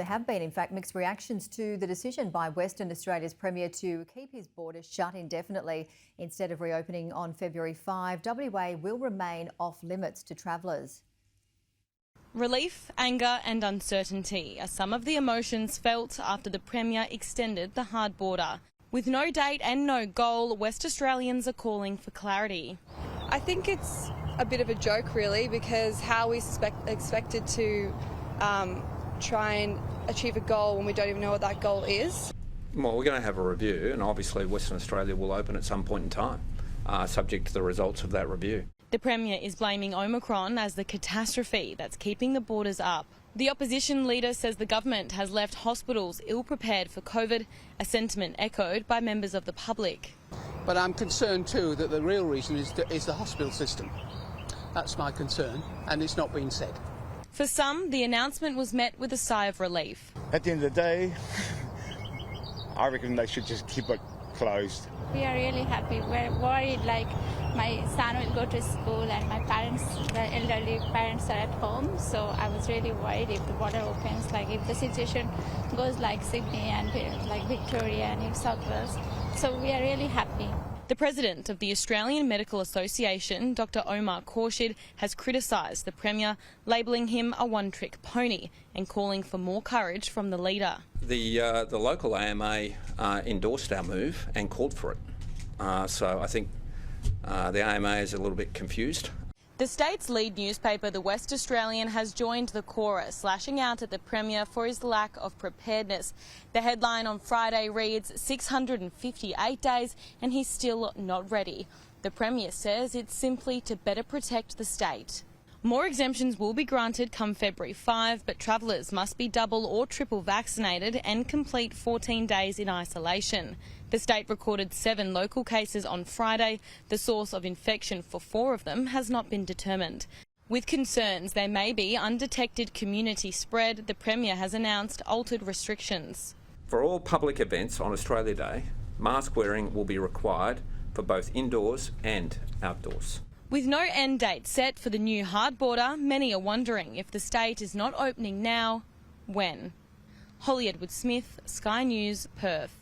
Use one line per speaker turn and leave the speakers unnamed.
There have been, in fact, mixed reactions to the decision by Western Australia's Premier to keep his borders shut indefinitely instead of reopening on February 5. WA will remain off limits to travellers.
Relief, anger and uncertainty are some of the emotions felt after the Premier extended the hard border. With no date and no goal, West Australians are calling for clarity.
I think it's a bit of a joke, really, because how are we expected to try and achieve a goal when we don't even know what that goal is?
Well, we're going to have a review, and obviously Western Australia will open at some point in time, subject to the results of that review.
The Premier is blaming Omicron as the catastrophe that's keeping the borders up. The opposition leader says the government has left hospitals ill-prepared for COVID, a sentiment echoed by members of the public.
But I'm concerned too that the real reason is the hospital system. That's my concern, and it's not been said.
For some, the announcement was met with a sigh of relief.
At the end of the day, I reckon they should just keep it closed.
We are really happy. We're worried, like my son will go to school and my parents, the elderly parents are at home. So I was really worried if the border opens, like if the situation goes like Sydney and like Victoria and New South Wales. So we are really happy.
The President of the Australian Medical Association, Dr Omar Khorshid, has criticised the Premier, labelling him a one-trick pony and calling for more courage from the leader.
The local AMA endorsed our move and called for it. So I think the AMA is a little bit confused.
The state's lead newspaper, The West Australian, has joined the chorus, lashing out at the Premier for his lack of preparedness. The headline on Friday reads, 658 days and he's still not ready. The Premier says it's simply to better protect the state. More exemptions will be granted come February 5, but travellers must be double or triple vaccinated and complete 14 days in isolation. The state recorded 7 local cases on Friday. The source of infection for 4 of them has not been determined. With concerns there may be undetected community spread, the Premier has announced altered restrictions.
For all public events on Australia Day, mask wearing will be required for both indoors and outdoors.
With no end date set for the new hard border, many are wondering if the state is not opening now, when? Holly Edward-Smith, Sky News, Perth.